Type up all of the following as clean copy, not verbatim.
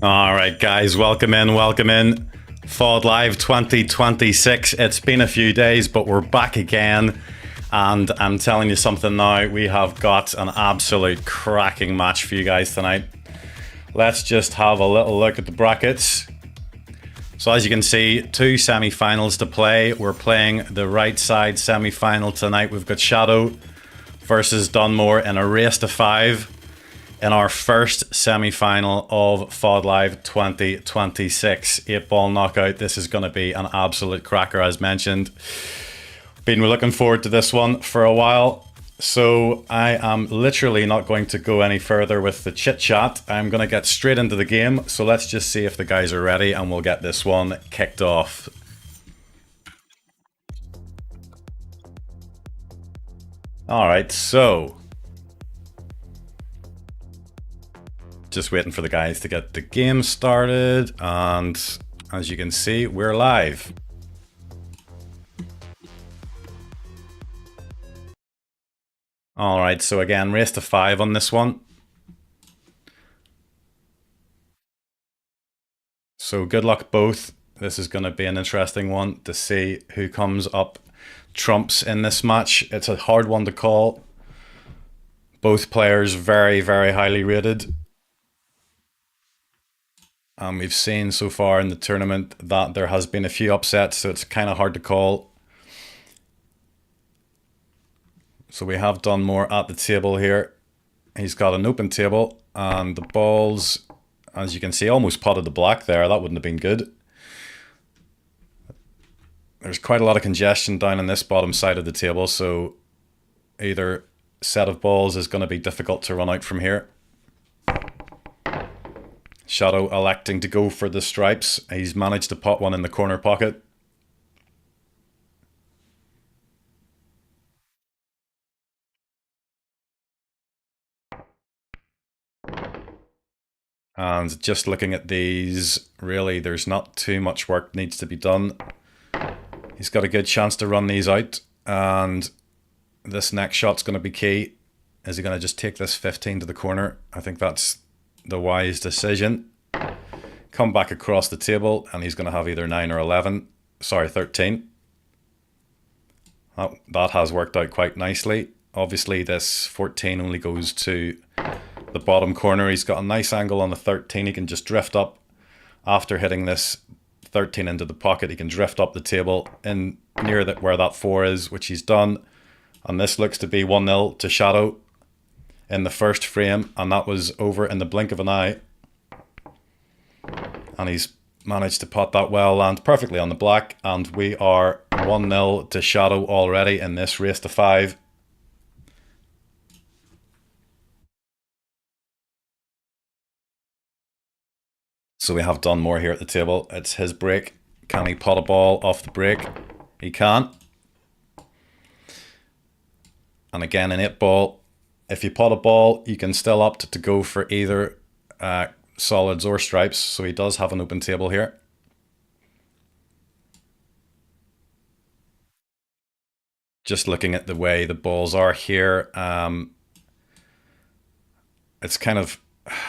All right, guys, welcome in, welcome in. FlyOrDie Live 2026. It's been a few days, but we're back again. And I'm telling you something now, we have got an absolute cracking match for you guys tonight. Let's just have a little look at the brackets. So as you can see, two semi-finals to play. We're playing the right side semi-final tonight. We've got Shadow versus Dunmore in a race to 5 in our first semi-final of FlyOrDie Live 2026. 8-ball knockout. This is going to be an absolute cracker, as mentioned. Been looking forward to this one for a while. So I am literally not going to go any further with the chit chat. I'm going to get straight into the game. So let's just see if the guys are ready and we'll get this one kicked off. All right, so just waiting for the guys to get the game started. And as you can see, we're live. All right, so again, race to 5 on this one. So good luck both. This is going to be an interesting one to see who comes up trumps in this match. It's a hard one to call. Both players very, very highly rated. We've seen so far in the tournament that there has been a few upsets, so it's kind of hard to call. So we have Dunmore at the table here. He's got an open table, and the balls, as you can see, almost potted the black there. That wouldn't have been good. There's quite a lot of congestion down in this bottom side of the table, so either set of balls is going to be difficult to run out from here. Shadow electing to go for the stripes. He's managed to pot one in the corner pocket. And just looking at these, really, there's not too much work needs to be done. He's got a good chance to run these out, and this next shot's going to be key. Is he going to just take this 15 to the corner? I think that's the wise decision. Come back across the table, and he's going to have either 9 or 11. Sorry, 13. That has worked out quite nicely. Obviously, this 14 only goes to the bottom corner. He's got a nice angle on the 13. He can just drift up after hitting this 13 into the pocket. He can drift up the table in near that where that 4 is, which he's done. And this looks to be 1-0 to Shadow in the first frame, and that was over in the blink of an eye. And he's managed to pot that well, land perfectly on the black, and we are 1-0 to Shadow already in this race to 5. So we have Dunmore here at the table. It's his break. Can he pot a ball off the break? He can. And again, in 8-ball, if you pot a ball, you can still opt to go for either solids or stripes. So he does have an open table here. Just looking at the way the balls are here, it's kind of,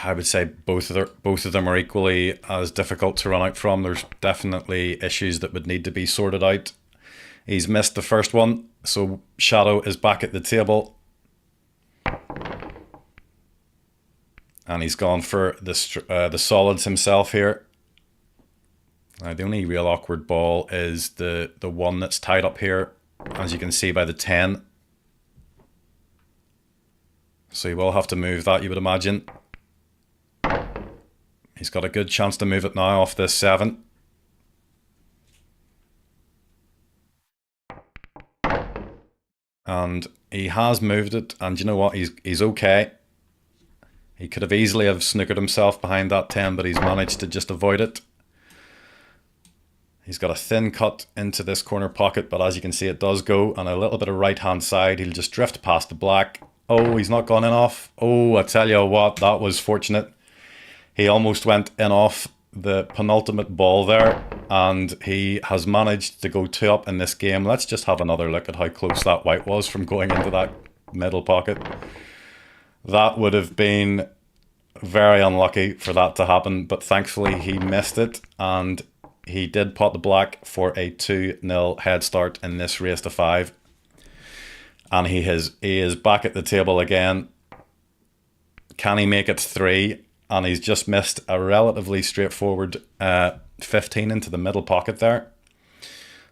I would say both of them are equally as difficult to run out from. There's definitely issues that would need to be sorted out. He's missed the first one, so Shadow is back at the table. And he's gone for the solids himself here. The only real awkward ball is the one that's tied up here, as you can see by the 10. So he will have to move that, you would imagine. He's got a good chance to move it now off this 7. And he has moved it, and you know what? He's okay. He could have easily have snookered himself behind that 10, but he's managed to just avoid it. He's got a thin cut into this corner pocket, but as you can see, it does go, and a little bit of right-hand side. He'll just drift past the black. Oh, he's not gone in off. Oh, I tell you what, that was fortunate. He almost went in off the penultimate ball there, and he has managed to go 2 up in this game. Let's just have another look at how close that white was from going into that middle pocket. That would have been very unlucky for that to happen, but thankfully he missed it, and he did pot the black for a 2-0 head start in this race to 5. And he is back at the table again. Can he make it 3? And he's just missed a relatively straightforward 15 into the middle pocket there.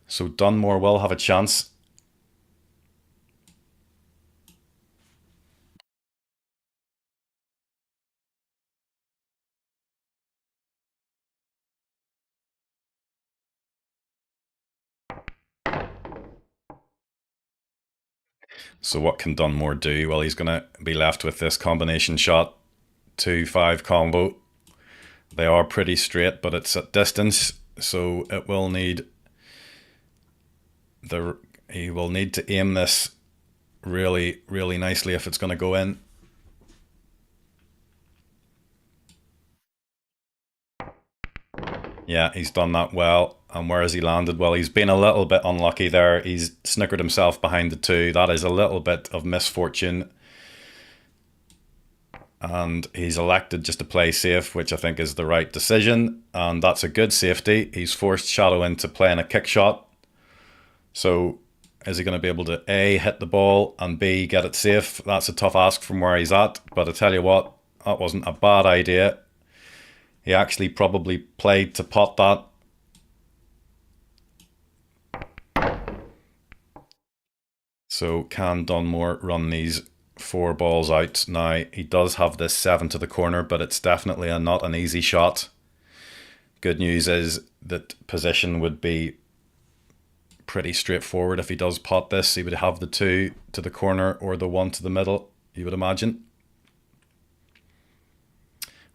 So Dunmore will have a chance. So what can Dunmore do? Well, he's going to be left with this combination shot 2-5 combo. They are pretty straight, but it's at distance, so it will need he will need to aim this really, really nicely if it's going to go in. Yeah, he's done that well. And where has he landed? Well, he's been a little bit unlucky there. He's snickered himself behind the 2. That is a little bit of misfortune. And he's elected just to play safe, which I think is the right decision. And that's a good safety. He's forced Shadow into playing a kick shot. So is he going to be able to A, hit the ball, and B, get it safe? That's a tough ask from where he's at. But I tell you what, that wasn't a bad idea. He actually probably played to pot that. So can Dunmore run these 4 balls out? Now, he does have this 7 to the corner, but it's definitely not an easy shot. Good news is that position would be pretty straightforward. If he does pot this, he would have the 2 to the corner or the 1 to the middle, you would imagine.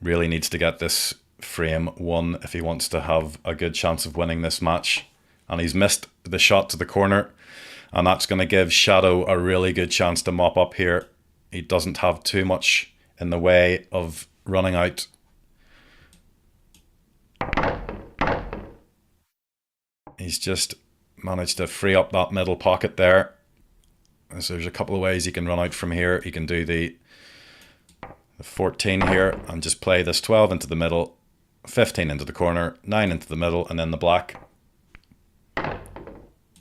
Really needs to get this frame 1 if he wants to have a good chance of winning this match. And he's missed the shot to the corner, and that's going to give Shadow a really good chance to mop up here. He doesn't have too much in the way of running out. He's just managed to free up that middle pocket there. So there's a couple of ways he can run out from here. He can do the 14 here and just play this 12 into the middle, 15 into the corner, 9 into the middle, and then the black.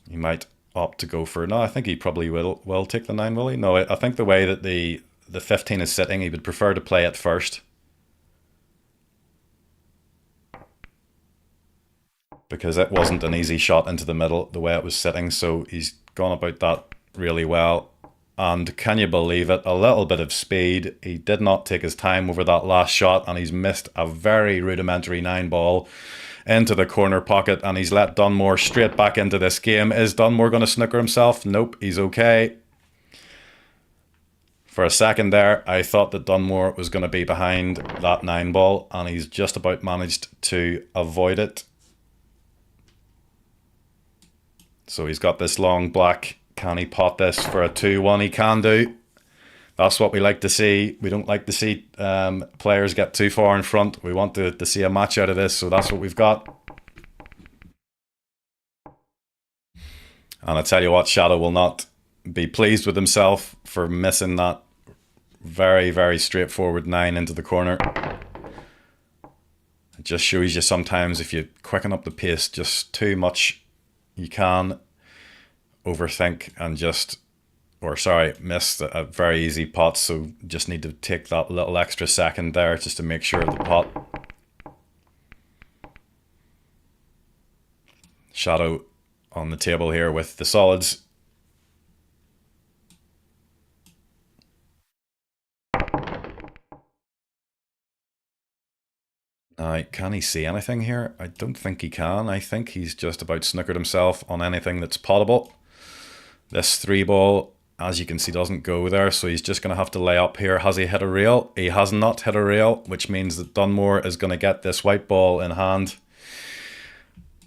He might opt to go for... No, I think he probably will take the 9, will he? No, I think the way that the 15 is sitting, he would prefer to play it first. Because it wasn't an easy shot into the middle, the way it was sitting, so he's gone about that really well. And can you believe it? A little bit of speed. He did not take his time over that last shot, and he's missed a very rudimentary 9 ball into the corner pocket, and he's let Dunmore straight back into this game. Is Dunmore going to snooker himself? Nope, he's okay. For a second there, I thought that Dunmore was going to be behind that 9 ball, and he's just about managed to avoid it. So he's got this long black. Can he pot this for a 2-1? He can do. That's what we like to see. We don't like to see players get too far in front. We want to see a match out of this, so that's what we've got. And I tell you what, Shadow will not be pleased with himself for missing that very, very straightforward 9 into the corner. It just shows you sometimes if you quicken up the pace just too much, you can overthink and just, miss a very easy pot. So just need to take that little extra second there just to make sure the pot. Shadow on the table here with the solids. Now, can he see anything here? I don't think he can. I think he's just about snookered himself on anything that's potable. This 3 ball, as you can see, doesn't go there, so he's just going to have to lay up here. Has he hit a rail? He has not hit a rail, which means that Dunmore is going to get this white ball in hand,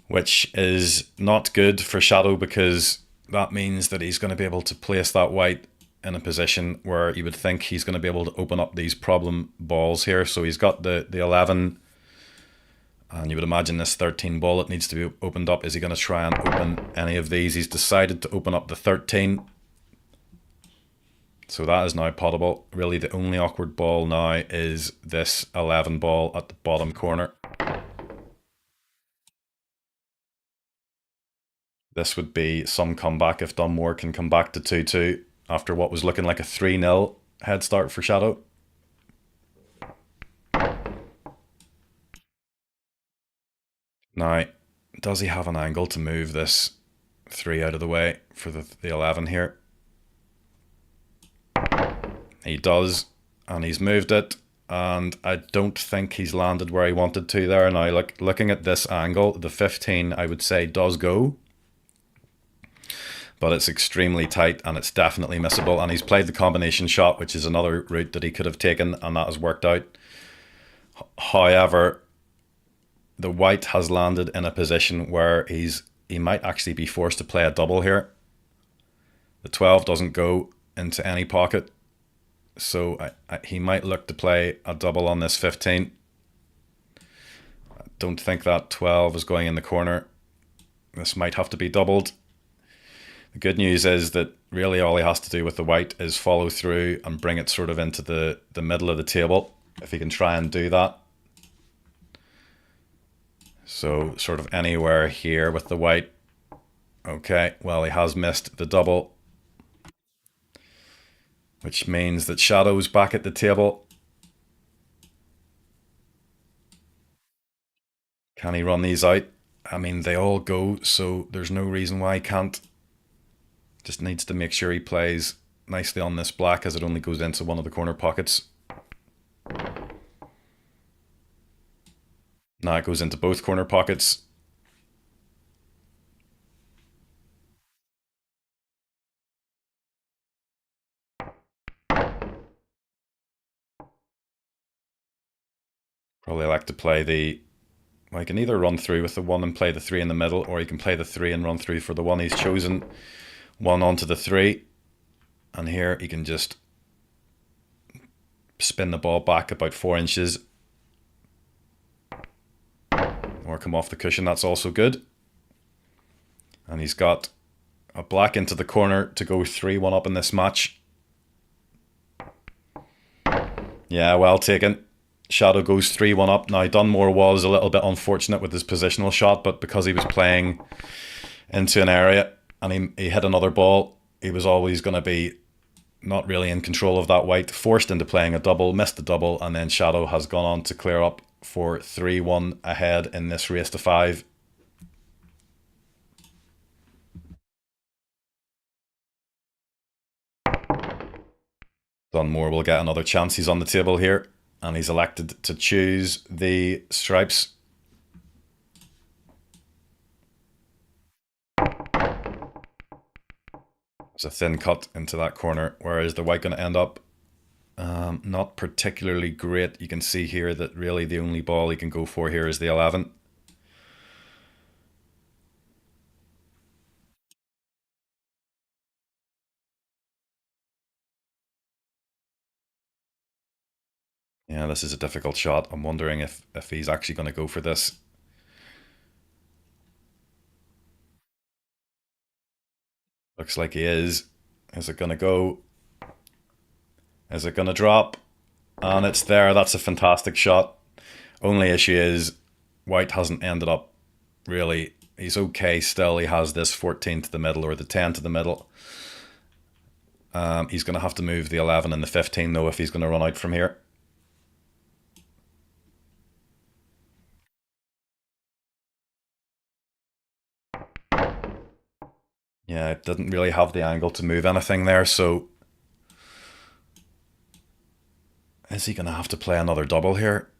which is not good for Shadow, because that means that he's going to be able to place that white in a position where you would think he's going to be able to open up these problem balls here. So he's got the 11, and you would imagine this 13 ball, it needs to be opened up. Is he going to try and open any of these? He's decided to open up the 13. So that is now potable. Really, the only awkward ball now is this 11 ball at the bottom corner. This would be some comeback if Dunmore can come back to 2-2 after what was looking like a 3-0 head start for Shadow. Now, does he have an angle to move this 3 out of the way for the 11 here? He does, and he's moved it, and I don't think he's landed where he wanted to there. Now, looking at this angle, the 15, I would say, does go. but it's extremely tight and it's definitely missable. And he's played the combination shot, which is another route that he could have taken, and that has worked out. However, the white has landed in a position where he might actually be forced to play a double here. The 12 doesn't go into any pocket, so he might look to play a double on this 15. I don't think that 12 is going in the corner. This might have to be doubled. The good news is that really all he has to do with the white is follow through and bring it sort of into the middle of the table, if he can try and do that. So sort of anywhere here with the white. Okay, well, he has missed the double, which means that Shadow's back at the table. Can he run these out? I mean, they all go, so there's no reason why he can't. Just needs to make sure he plays nicely on this black, as it only goes into one of the corner pockets. Now it goes into both corner pockets. Probably like to play the... Well, he can either run through with the 1 and play the 3 in the middle, or he can play the 3 and run through for the 1 he's chosen. 1 onto the 3. And here he can just spin the ball back about 4 inches. Or come off the cushion, that's also good. And he's got a black into the corner to go 3-1 up in this match. Yeah, well taken. Shadow goes 3-1 up. Now, Dunmore was a little bit unfortunate with his positional shot, but because he was playing into an area and he hit another ball, he was always going to be not really in control of that white, forced into playing a double, missed the double, and then Shadow has gone on to clear up for 3-1 ahead in this race to 5. Dunmore will get another chance. He's on the table here, and he's elected to choose the stripes. It's a thin cut into that corner. Where is the white going to end up? Not particularly great. You can see here that really the only ball he can go for here is the 11. Yeah, this is a difficult shot. I'm wondering if he's actually going to go for this. Looks like he is. Is it going to go? Is it going to drop? And it's there. That's a fantastic shot. Only issue is white hasn't ended up really. He's okay still. He has this 14 to the middle or the 10 to the middle. He's going to have to move the 11 and the 15 though if he's going to run out from here. Yeah, it didn't really have the angle to move anything there, so is he going to have to play another double here?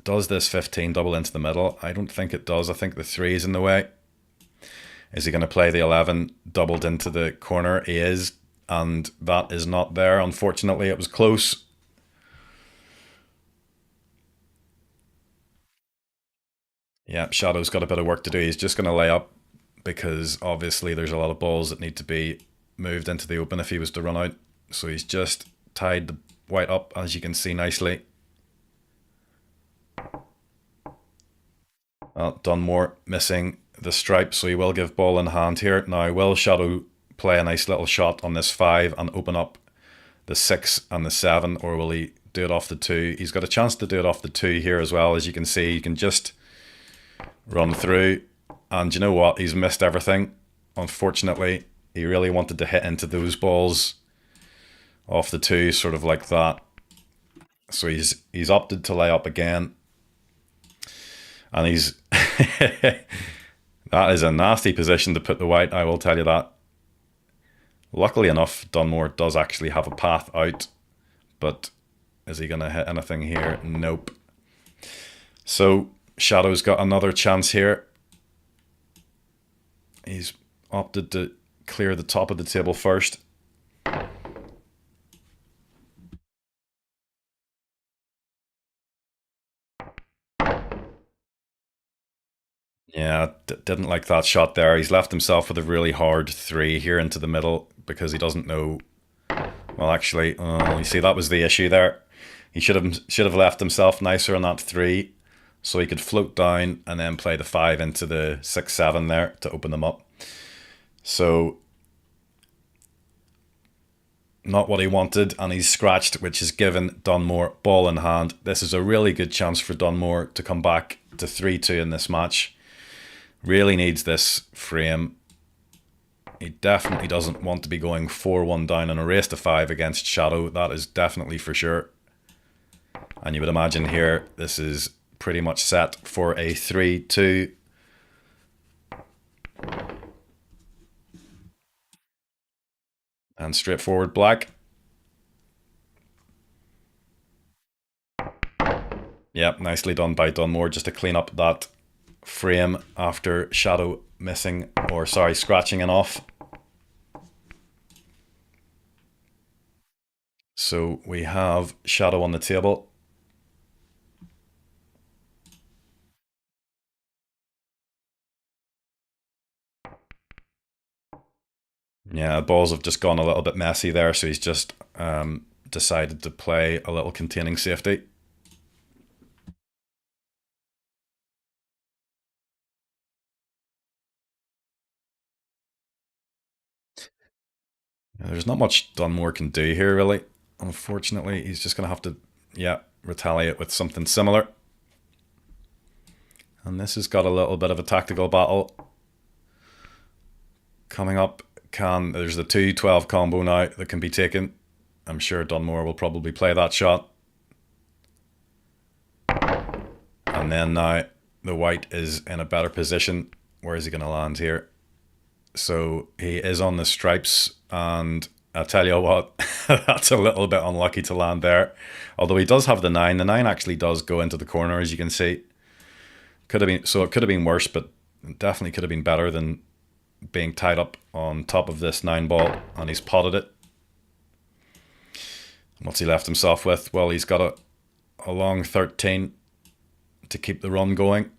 Does this 15 double into the middle? I don't think it does. I think the 3 is in the way. Is he going to play the 11 doubled into the corner? He is, and that is not there. Unfortunately, it was close. Yeah, Shadow's got a bit of work to do. He's just going to lay up because obviously there's a lot of balls that need to be moved into the open if he was to run out. So he's just tied the white up, as you can see nicely. Dunmore missing the stripe, so he will give ball in hand here. Now, will Shadow play a nice little shot on this 5 and open up the 6 and the 7, or will he do it off the 2? He's got a chance to do it off the 2 here as well. As you can see, you can just run through, and you know what? He's missed everything. Unfortunately, he really wanted to hit into those balls off the 2, sort of like that. So he's opted to lay up again. And he's... That is a nasty position to put the white, I will tell you that. Luckily enough, Dunmore does actually have a path out. But is he going to hit anything here? Nope. So Shadow's got another chance here. He's opted to clear the top of the table first. Yeah, didn't like that shot there. He's left himself with a really hard 3 here into the middle because he doesn't know. Well, actually, you see, that was the issue there. He should have left himself nicer on that 3, so he could float down and then play the 5 into the 6-7 there to open them up. So not what he wanted, and he's scratched, which has given Dunmore ball in hand. This is a really good chance for Dunmore to come back to 3-2 in this match. Really needs this frame. He definitely doesn't want to be going 4-1 down in a race to 5 against Shadow. That is definitely for sure. And you would imagine here this is pretty much set for a 3-2. And straightforward black. Yep, nicely done by Dunmore just to clean up that frame after Shadow missing, or sorry, scratching it off. So we have Shadow on the table. Yeah, balls have just gone a little bit messy there, so he's just decided to play a little containing safety. There's not much Dunmore can do here, really. Unfortunately, he's just going to have to, yeah, retaliate with something similar. And this has got a little bit of a tactical battle coming up. There's the 2-12 combo now that can be taken. I'm sure Dunmore will probably play that shot. And then now the white is in a better position. Where is he going to land here? So he is on the stripes, and I tell you what, that's a little bit unlucky to land there. Although he does have the 9. The 9 actually does go into the corner, as you can see. Could have been, so it could have been worse, but definitely could have been better than being tied up on top of this 9 ball, and he's potted it. What's he left himself with? Well, he's got a long 13 to keep the run going.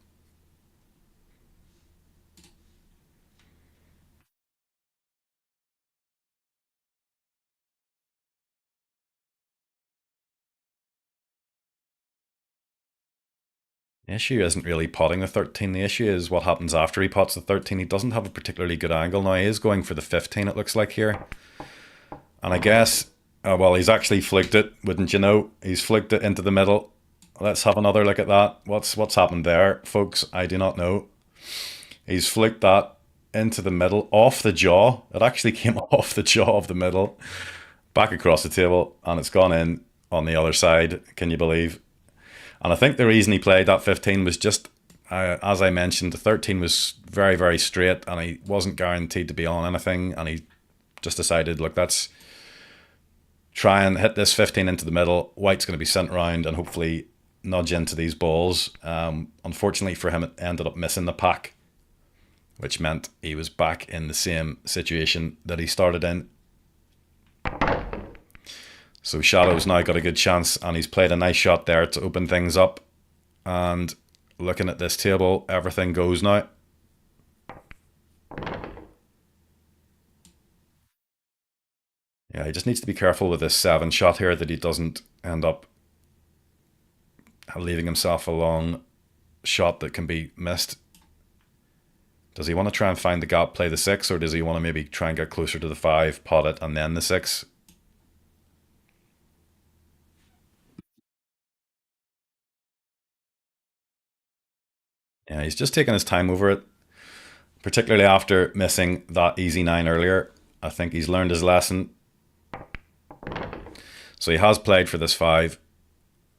The issue isn't really potting the 13. The issue is what happens after he pots the 13. He doesn't have a particularly good angle. Now he is going for the 15, it looks like here. And I guess, well, he's actually fluked it, wouldn't you know? He's fluked it into the middle. Let's have another look at that. What's happened there, folks? I do not know. He's fluked that into the middle, off the jaw. It actually came off the jaw of the middle, back across the table, and it's gone in on the other side. Can you believe? And I think the reason he played that 15 was just, as I mentioned, the 13 was very, very straight, and he wasn't guaranteed to be on anything, and he just decided, look, let's try and hit this 15 into the middle. White's going to be sent round and hopefully nudge into these balls. Unfortunately for him, it ended up missing the pack, which meant he was back in the same situation that he started in. So Shadow's now got a good chance, and he's played a nice shot there to open things up. And looking at this table, everything goes now. Yeah, he just needs to be careful with this 7 shot here that he doesn't end up leaving himself a long shot that can be missed. Does he want to try and find the gap, play the 6, or does he want to maybe try and get closer to the 5, pot it, and then the 6? Yeah, he's just taking his time over it, particularly after missing that easy 9 earlier. I think he's learned his lesson. So he has played for this 5,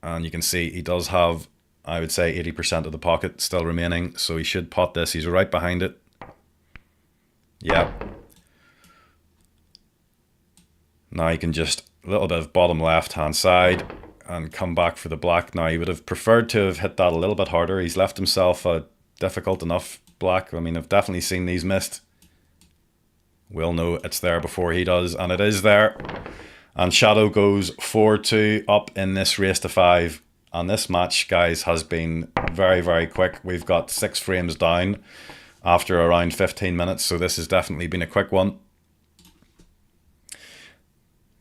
and you can see he does have, I would say, 80% of the pocket still remaining, so he should pot this. He's right behind it. Yep. Now he can just, a little bit of bottom left hand side and come back for the black. Now he would have preferred to have hit that a little bit harder. He's left himself a difficult enough black. I mean, I've definitely seen these missed. We'll know it's there before he does, and it is there. And Shadow goes 4-2 up in this race to 5. And this match, guys, has been very, very quick. We've got 6 frames down after around 15 minutes, so this has definitely been a quick one.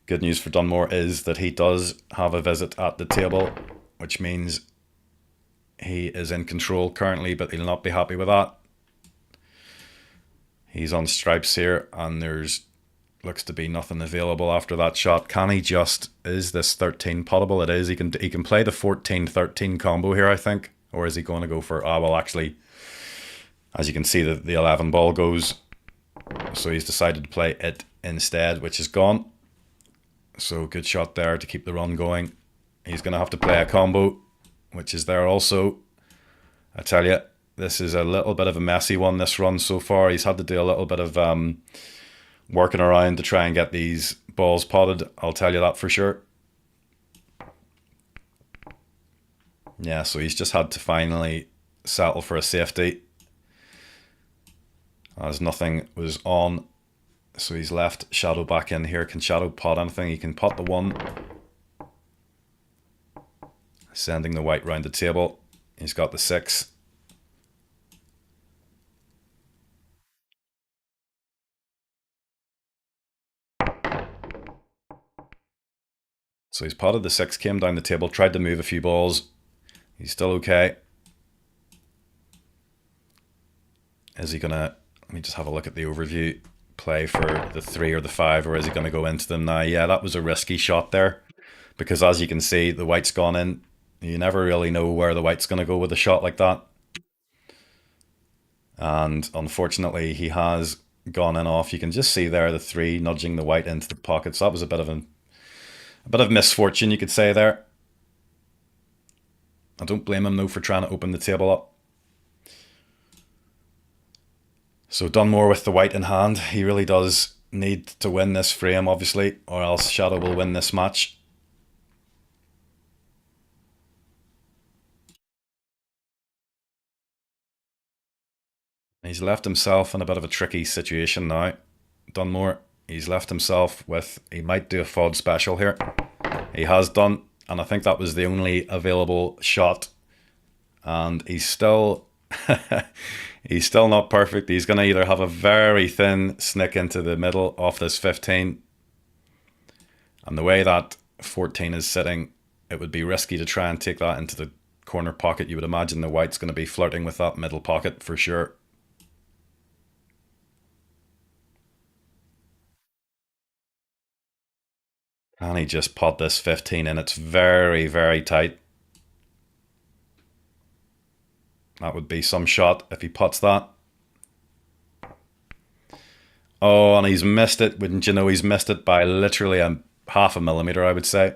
Good news for Dunmore is that he does have a visit at the table, which means he is in control currently, but he'll not be happy with that. He's on stripes here, and there's looks to be nothing available after that shot. Can he just, is this 13 puttable? It is. He can play the 14-13 combo here, I think. Or is he going to go for, well, actually, as you can see, the 11 ball goes. So he's decided to play it instead, which is gone. So good shot there to keep the run going. He's going to have to play a combo, which is there also. I tell you, this is a little bit of a messy one, this run so far. He's had to do a little bit of working around to try and get these balls potted, I'll tell you that for sure. Yeah, so he's just had to finally settle for a safety, as nothing was on. So he's left Shadow back in here. Can Shadow pot anything? He can pot the 1. Sending the white round the table. He's got the 6. So he's potted the 6, came down the table, tried to move a few balls. He's still okay. Is he gonna, let me just have a look at the overview, play for the 3 or the 5, or is he gonna go into them now? Yeah, that was a risky shot there, because as you can see, the white's gone in. You never really know where the white's gonna go with a shot like that. And unfortunately, he has gone in off. You can just see there the 3 nudging the white into the pocket. So that was a bit of misfortune, you could say there. I don't blame him though for trying to open the table up. So Dunmore with the white in hand. He really does need to win this frame, obviously, or else Shadow will win this match. He's left himself in a bit of a tricky situation now. Dunmore, he's left himself with, he might do a FOD special here. He has done, and I think that was the only available shot. And he's still, he's still not perfect. He's going to either have a very thin snick into the middle off this 15. And the way that 14 is sitting, it would be risky to try and take that into the corner pocket. You would imagine the white's going to be flirting with that middle pocket for sure. Can he just pot this 15 in? It's very, very tight. That would be some shot if he pots that. Oh, and he's missed it. Wouldn't you know, he's missed it by literally a half a millimeter, I would say.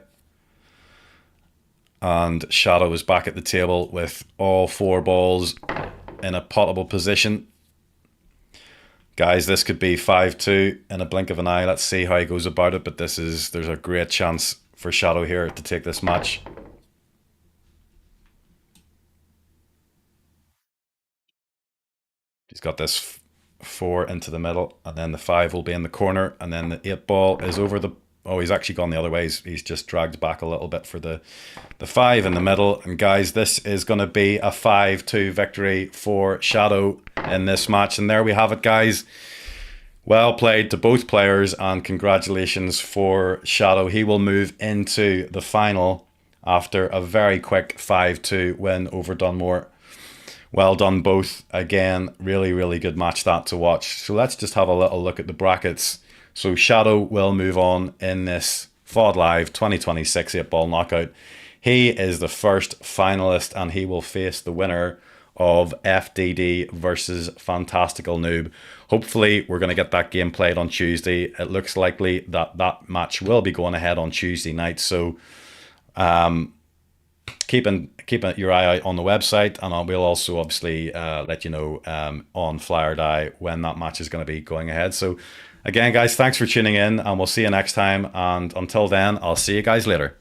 And Shadow is back at the table with all 4 balls in a potable position. Guys, this could be 5-2 in a blink of an eye. Let's see how he goes about it, but there's a great chance for Shadow here to take this match. He's got this 4 into the middle, and then the 5 will be in the corner, and then the 8 ball is over the... Oh, he's actually gone the other way. He's just dragged back a little bit for the 5 in the middle. And guys, this is going to be a 5-2 victory for Shadow in this match. And there we have it, guys. Well played to both players, and congratulations for Shadow. He will move into the final after a very quick 5-2 win over Dunmore. Well done both. Again, really, really good match that to watch. So let's just have a little look at the brackets. So Shadow will move on in this FlyOrDie Live 2026 8-ball knockout. He is the first finalist, and he will face the winner of FDD versus Fantastical Noob. Hopefully, we're going to get that game played on Tuesday. It looks likely that that match will be going ahead on Tuesday night. So keep your eye out on the website, and we'll also obviously let you know on FlyOrDie when that match is going to be going ahead. So again, guys, thanks for tuning in, and we'll see you next time. And until then, I'll see you guys later.